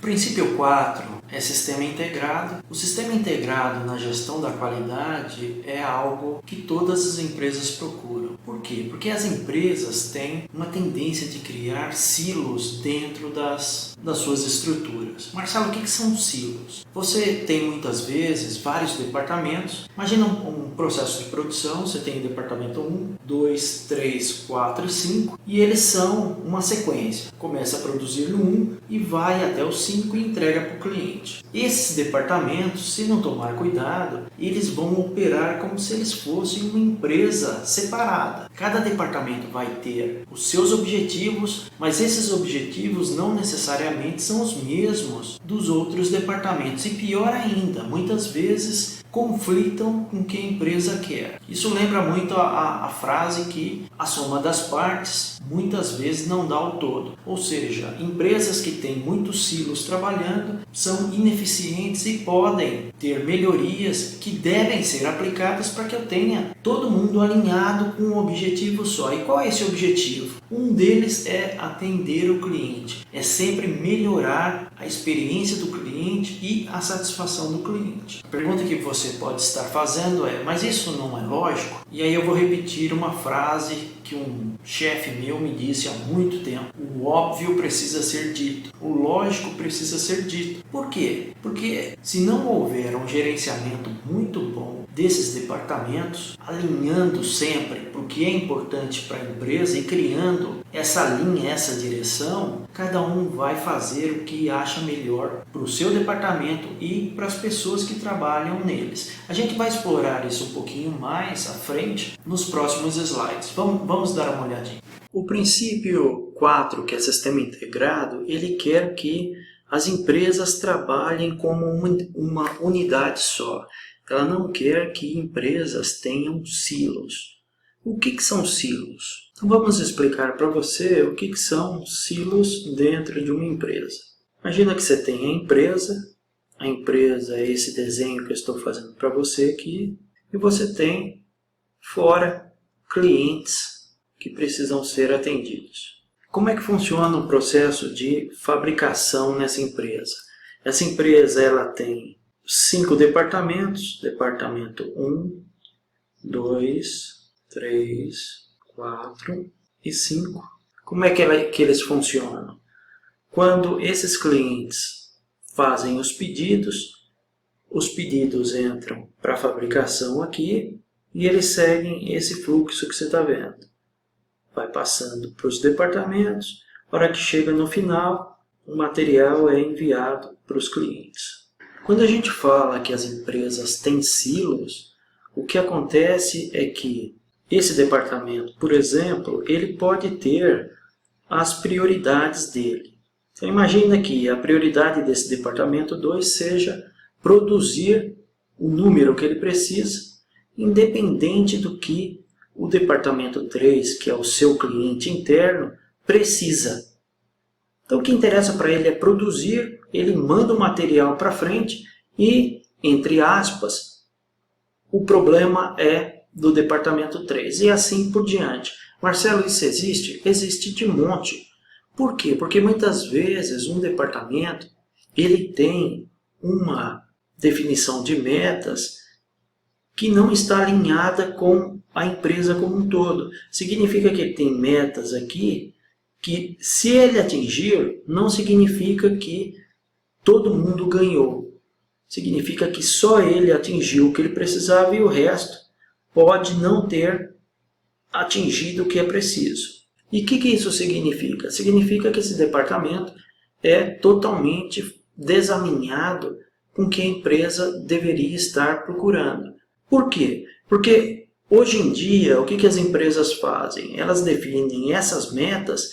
O princípio 4 é sistema integrado. O sistema integrado na gestão da qualidade é algo que todas as empresas procuram. Por quê? Porque as empresas têm uma tendência de criar silos dentro das suas estruturas. Marcelo, o que são silos? Você tem muitas vezes vários departamentos. Imagina um processo de produção, você tem o departamento 1, 2, 3, 4 e 5 e eles são uma sequência. Começa a produzir no 1 e vai até o 5 e entrega para o cliente. Esses departamentos, se não tomar cuidado, eles vão operar como se eles fossem uma empresa separada. Cada departamento vai ter os seus objetivos, mas esses objetivos não necessariamente são os mesmos dos outros departamentos. E pior ainda, muitas vezes conflitam com o que a empresa quer. Isso lembra muito a frase que a soma das partes muitas vezes não dá o todo. Ou seja, empresas que têm muitos silos trabalhando são ineficientes e podem ter melhorias que devem ser aplicadas para que eu tenha todo mundo alinhado com um objetivo só. E qual é esse objetivo? Um deles é atender o cliente. É sempre melhorar a experiência do cliente e a satisfação do cliente. A pergunta que você pode estar fazendo é, mas isso não é lógico? E aí eu vou repetir uma frase que um chefe meu me disse há muito tempo. O óbvio precisa ser dito. O lógico precisa ser dito. Por quê? Porque se não houver um gerenciamento muito bom desses departamentos, alinhando sempre para o que é importante para a empresa e criando essa linha, essa direção, cada um vai fazer o que acha melhor para o seu departamento e para as pessoas que trabalham neles. A gente vai explorar isso um pouquinho mais à frente nos próximos slides. Vamos dar uma olhadinha. O princípio 4, que é sistema integrado, ele quer que as empresas trabalhem como uma unidade só. Ela não quer que empresas tenham silos. O que são silos? Então vamos explicar para você o que são silos dentro de uma empresa. Imagina que você tem a empresa é esse desenho que eu estou fazendo para você aqui, e você tem fora clientes que precisam ser atendidos. Como é que funciona o processo de fabricação nessa empresa? Essa empresa ela tem 5 departamentos, departamento 1, 2, 3, 4 e 5. Como é que eles funcionam? Quando esses clientes fazem os pedidos entram para a fabricação aqui e eles seguem esse fluxo que você está vendo. Vai passando para os departamentos, a hora que chega no final, o material é enviado para os clientes. Quando a gente fala que as empresas têm silos, o que acontece é que esse departamento, por exemplo, ele pode ter as prioridades dele. Então imagina que a prioridade desse departamento 2 seja produzir o número que ele precisa, independente do que o departamento 3, que é o seu cliente interno, precisa. Então o que interessa para ele é produzir, ele manda o material para frente e, entre aspas, o problema é do departamento 3 e assim por diante. Marcelo, isso existe? Existe de monte. Por quê? Porque muitas vezes um departamento ele tem uma definição de metas que não está alinhada com a empresa como um todo. Significa que ele tem metas aqui que, se ele atingir, não significa que todo mundo ganhou. Significa que só ele atingiu o que ele precisava e o resto pode não ter atingido o que é preciso. E o que isso significa? Significa que esse departamento é totalmente desalinhado com o que a empresa deveria estar procurando. Por quê? Porque hoje em dia, o que as empresas fazem? Elas definem essas metas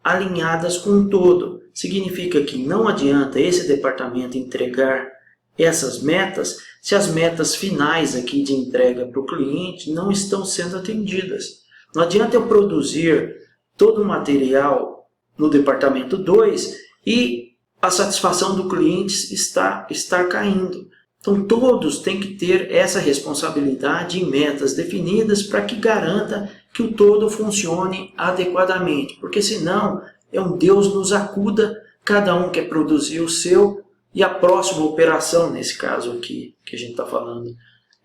alinhadas com um todo. Significa que não adianta esse departamento entregar essas metas se as metas finais aqui de entrega para o cliente não estão sendo atendidas. Não adianta eu produzir todo o material no departamento 2 e a satisfação do cliente está caindo. Então todos têm que ter essa responsabilidade em metas definidas para que garanta que o todo funcione adequadamente. Porque senão é um Deus nos acuda, cada um quer produzir o seu, e a próxima operação, nesse caso aqui, que a gente está falando,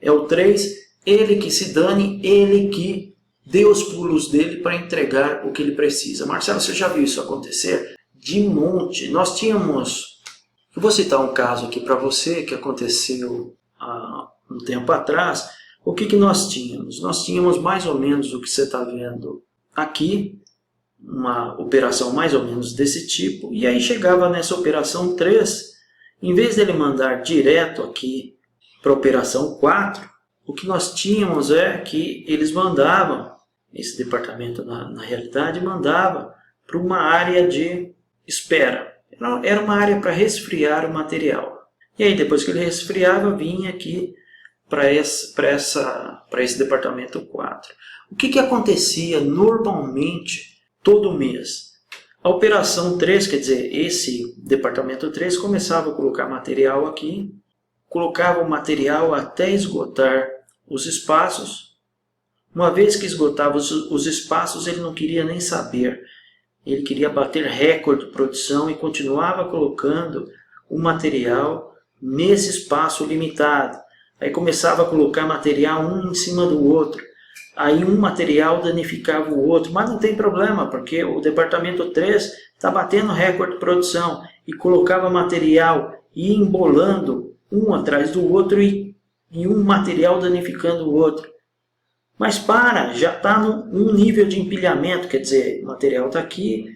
é o 3, ele que se dane, ele que dê os pulos dele para entregar o que ele precisa. Marcelo, você já viu isso acontecer? De monte. Nós tínhamos, eu vou citar um caso aqui para você, que aconteceu há um tempo atrás. O que nós tínhamos? Nós tínhamos mais ou menos o que você está vendo aqui, uma operação mais ou menos desse tipo, e aí chegava nessa operação 3, em vez dele mandar direto aqui para a operação 4, o que nós tínhamos é que eles mandavam, esse departamento na realidade mandava para uma área de espera. Era uma área para resfriar o material. E aí depois que ele resfriava, vinha aqui para esse departamento 4. O que acontecia normalmente todo mês? A operação 3, quer dizer, esse departamento 3 começava a colocar material aqui, colocava o material até esgotar os espaços. Uma vez que esgotava os espaços, ele não queria nem saber. Ele queria bater recorde de produção e continuava colocando o material nesse espaço limitado. Aí começava a colocar material um em cima do outro. Aí um material danificava o outro, mas não tem problema, porque o departamento 3 está batendo recorde de produção e colocava material e ia embolando um atrás do outro e um material danificando o outro. Mas já está num nível de empilhamento, quer dizer, o material está aqui,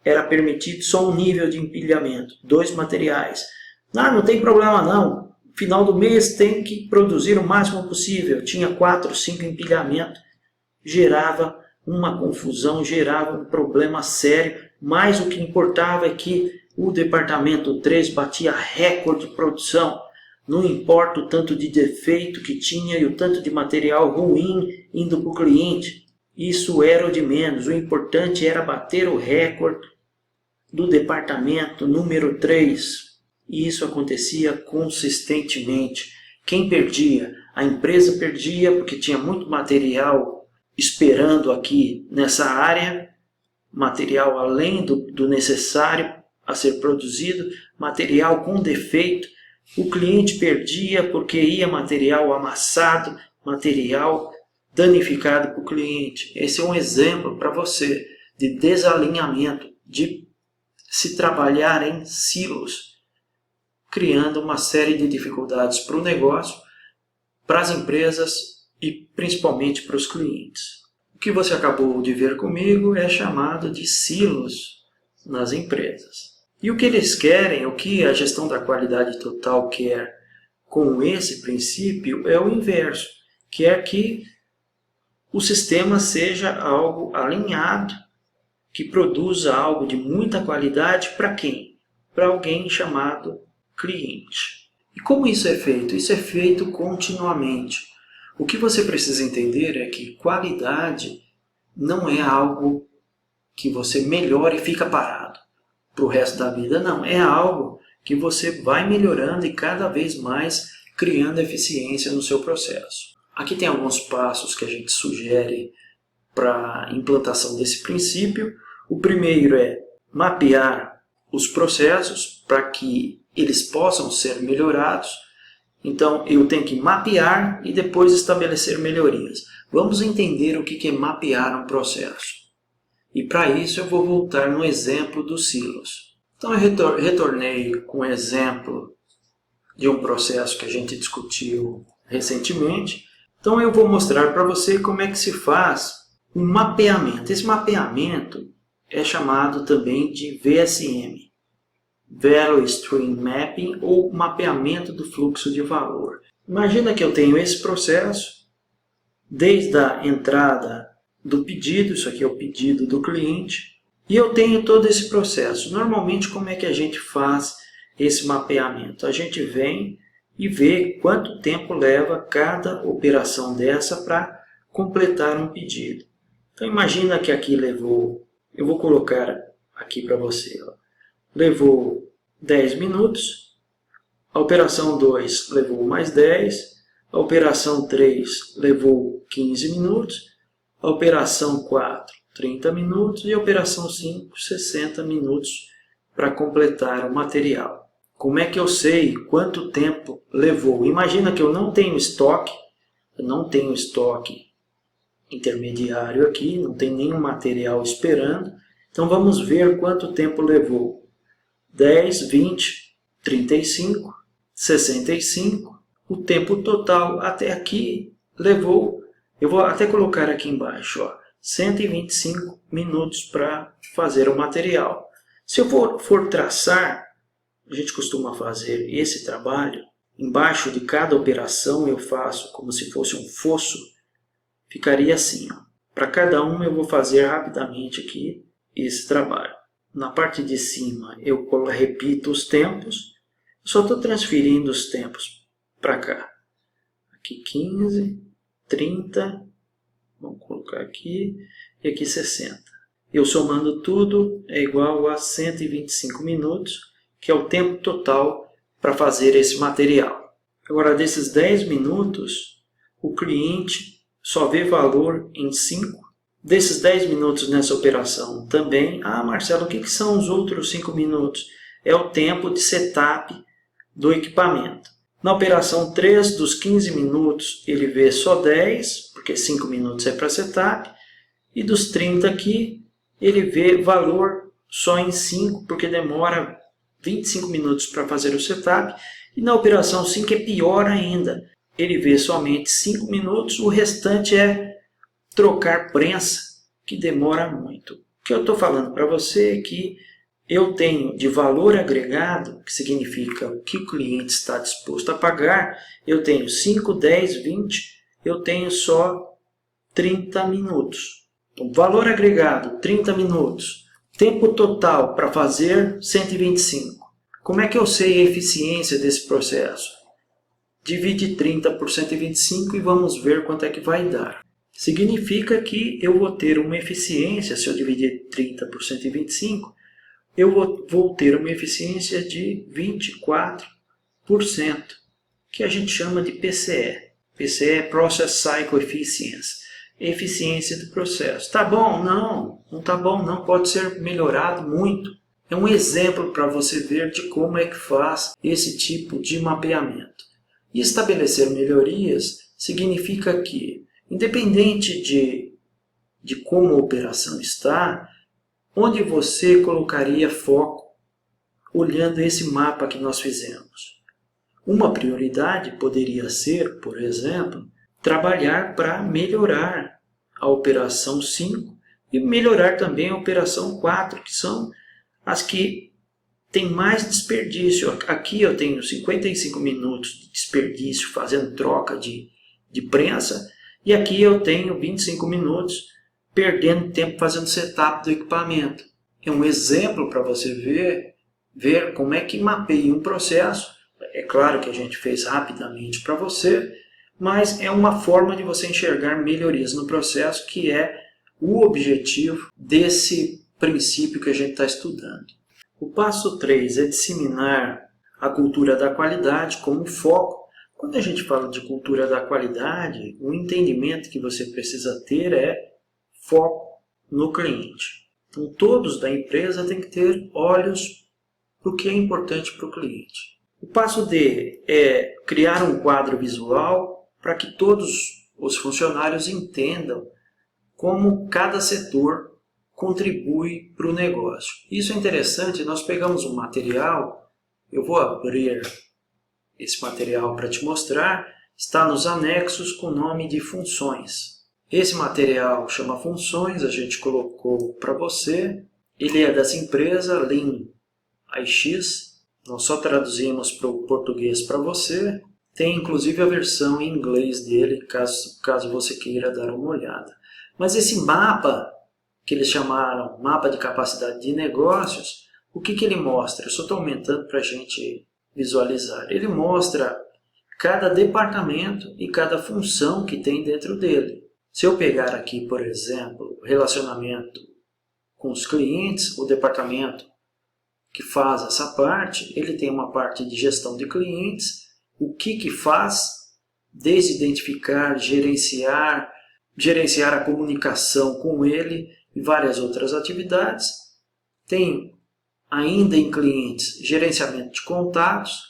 era permitido só um nível de empilhamento, 2 materiais. Não tem problema não. Final do mês tem que produzir o máximo possível. Tinha 4, 5 empilhamentos. Gerava uma confusão, gerava um problema sério. Mas o que importava é que o departamento 3 batia recorde de produção. Não importa o tanto de defeito que tinha e o tanto de material ruim indo para o cliente. Isso era o de menos. O importante era bater o recorde do departamento número 3. E isso acontecia consistentemente. Quem perdia? A empresa perdia porque tinha muito material esperando aqui nessa área, material além do necessário a ser produzido, material com defeito. O cliente perdia porque ia material amassado, material danificado para o cliente. Esse é um exemplo para você de desalinhamento, de se trabalhar em silos, criando uma série de dificuldades para o negócio, para as empresas e principalmente para os clientes. O que você acabou de ver comigo é chamado de silos nas empresas. E o que eles querem, o que a gestão da qualidade total quer com esse princípio é o inverso, quer que o sistema seja algo alinhado, que produza algo de muita qualidade para quem? Para alguém chamado cliente. E como isso é feito? Isso é feito continuamente. O que você precisa entender é que qualidade não é algo que você melhora e fica parado para o resto da vida. Não, é algo que você vai melhorando e cada vez mais criando eficiência no seu processo. Aqui tem alguns passos que a gente sugere para a implantação desse princípio. O primeiro é mapear os processos para que eles possam ser melhorados. Então eu tenho que mapear e depois estabelecer melhorias. Vamos entender o que é mapear um processo. E para isso eu vou voltar no exemplo dos silos. Então eu retornei com um exemplo de um processo que a gente discutiu recentemente. Então eu vou mostrar para você como é que se faz um mapeamento. Esse mapeamento é chamado também de VSM. Value Stream Mapping, ou mapeamento do fluxo de valor. Imagina que eu tenho esse processo, desde a entrada do pedido, isso aqui é o pedido do cliente, e eu tenho todo esse processo. Normalmente, como é que a gente faz esse mapeamento? A gente vem e vê quanto tempo leva cada operação dessa para completar um pedido. Então, imagina que aqui levou, eu vou colocar aqui para você, ó. Levou 10 minutos, a operação 2 levou mais 10, a operação 3 levou 15 minutos, a operação 4 30 minutos e a operação 5 60 minutos para completar o material. Como é que eu sei quanto tempo levou? Imagina que eu não tenho estoque intermediário aqui, não tem nenhum material esperando. Então vamos ver quanto tempo levou. 10, 20, 35, 65. O tempo total até aqui levou, eu vou até colocar aqui embaixo, 125 minutos para fazer o material. Se eu for traçar, a gente costuma fazer esse trabalho, embaixo de cada operação eu faço como se fosse um fosso, ficaria assim. Para cada uma eu vou fazer rapidamente aqui esse trabalho. Na parte de cima eu repito os tempos, só estou transferindo os tempos para cá. Aqui 15, 30, vamos colocar aqui, e aqui 60. Eu somando tudo é igual a 125 minutos, que é o tempo total para fazer esse material. Agora, desses 10 minutos, o cliente só vê valor em 5. Desses 10 minutos nessa operação também, Marcelo, o que são os outros 5 minutos? É o tempo de setup do equipamento. Na operação 3, dos 15 minutos, ele vê só 10, porque 5 minutos é para setup, e dos 30 aqui, ele vê valor só em 5, porque demora 25 minutos para fazer o setup, e na operação 5 é pior ainda, ele vê somente 5 minutos, o restante é trocar prensa, que demora muito. O que eu estou falando para você é que eu tenho de valor agregado, que significa o que o cliente está disposto a pagar, eu tenho 5, 10, 20, eu tenho só 30 minutos. Então, valor agregado, 30 minutos. Tempo total para fazer, 125. Como é que eu sei a eficiência desse processo? Divide 30 por 125 e vamos ver quanto é que vai dar. Significa que eu vou ter uma eficiência, se eu dividir 30 por 125, eu vou ter uma eficiência de 24%, que a gente chama de PCE. PCE é Process Cycle Efficiency, eficiência do processo. Tá bom? Não está bom, não pode ser melhorado muito. É um exemplo para você ver de como é que faz esse tipo de mapeamento. E estabelecer melhorias significa que, independente de como a operação está, onde você colocaria foco olhando esse mapa que nós fizemos? Uma prioridade poderia ser, por exemplo, trabalhar para melhorar a operação 5 e melhorar também a operação 4, que são as que têm mais desperdício. Aqui eu tenho 55 minutos de desperdício fazendo troca de prensa, e aqui eu tenho 25 minutos perdendo tempo fazendo setup do equipamento. É um exemplo para você ver como é que mapeia um processo. É claro que a gente fez rapidamente para você, mas é uma forma de você enxergar melhorias no processo, que é o objetivo desse princípio que a gente está estudando. O passo 3 é disseminar a cultura da qualidade como foco. Quando a gente fala de cultura da qualidade, o entendimento que você precisa ter é foco no cliente. Então, todos da empresa têm que ter olhos para o que é importante para o cliente. O passo D é criar um quadro visual para que todos os funcionários entendam como cada setor contribui para o negócio. Isso é interessante, nós pegamos um material, eu vou abrir esse material para te mostrar, está nos anexos com o nome de funções. Esse material chama funções, a gente colocou para você, ele é dessa empresa, Lean iX, nós só traduzimos para o português para você, tem inclusive a versão em inglês dele, caso você queira dar uma olhada. Mas esse mapa, que eles chamaram mapa de capacidade de negócios, o que ele mostra? Eu só estou aumentando para a gente visualizar. Ele mostra cada departamento e cada função que tem dentro dele. Se eu pegar aqui, por exemplo, relacionamento com os clientes, o departamento que faz essa parte, ele tem uma parte de gestão de clientes, o que faz, desde identificar, gerenciar a comunicação com ele e várias outras atividades. Tem ainda em clientes, gerenciamento de contatos,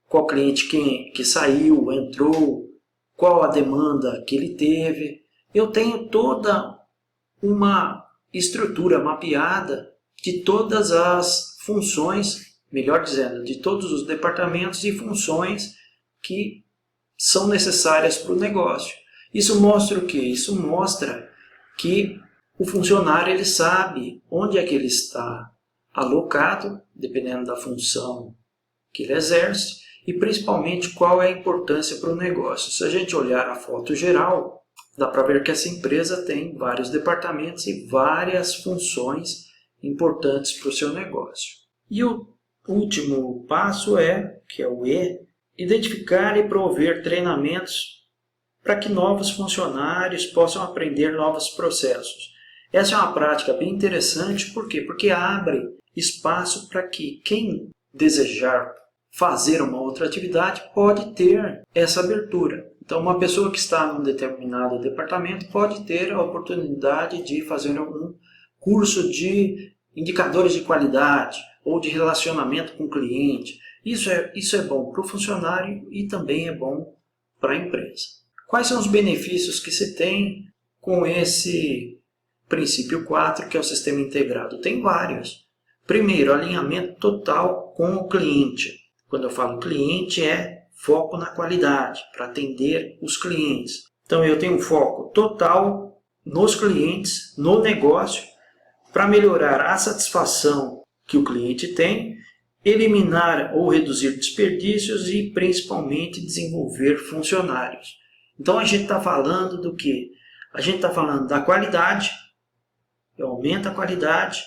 qual cliente que saiu, entrou, qual a demanda que ele teve. Eu tenho toda uma estrutura mapeada de todas as funções, melhor dizendo, de todos os departamentos e funções que são necessárias para o negócio. Isso mostra o quê? Isso mostra que o funcionário ele sabe onde é que ele está alocado, dependendo da função que ele exerce, e principalmente qual é a importância para o negócio. Se a gente olhar a foto geral, dá para ver que essa empresa tem vários departamentos e várias funções importantes para o seu negócio. E o último passo que é o E, identificar e prover treinamentos para que novos funcionários possam aprender novos processos. Essa é uma prática bem interessante, por quê? Porque abre espaço para que quem desejar fazer uma outra atividade pode ter essa abertura. Então, uma pessoa que está num determinado departamento pode ter a oportunidade de fazer um curso de indicadores de qualidade ou de relacionamento com o cliente. Isso é bom para o funcionário e também é bom para a empresa. Quais são os benefícios que se tem com esse princípio 4, que é o sistema integrado? Tem vários. Primeiro, alinhamento total com o cliente. Quando eu falo cliente, é foco na qualidade, para atender os clientes. Então, eu tenho um foco total nos clientes, no negócio, para melhorar a satisfação que o cliente tem, eliminar ou reduzir desperdícios e, principalmente, desenvolver funcionários. Então, a gente está falando do quê? A gente está falando da qualidade, eu aumento a qualidade,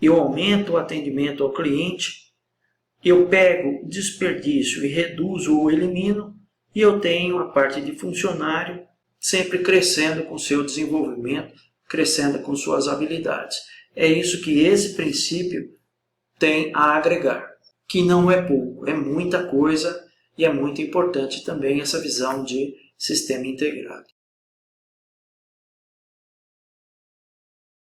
eu aumento o atendimento ao cliente, eu pego desperdício e reduzo ou elimino, e eu tenho a parte de funcionário sempre crescendo com seu desenvolvimento, crescendo com suas habilidades. É isso que esse princípio tem a agregar, que não é pouco, é muita coisa e é muito importante também essa visão de sistema integrado.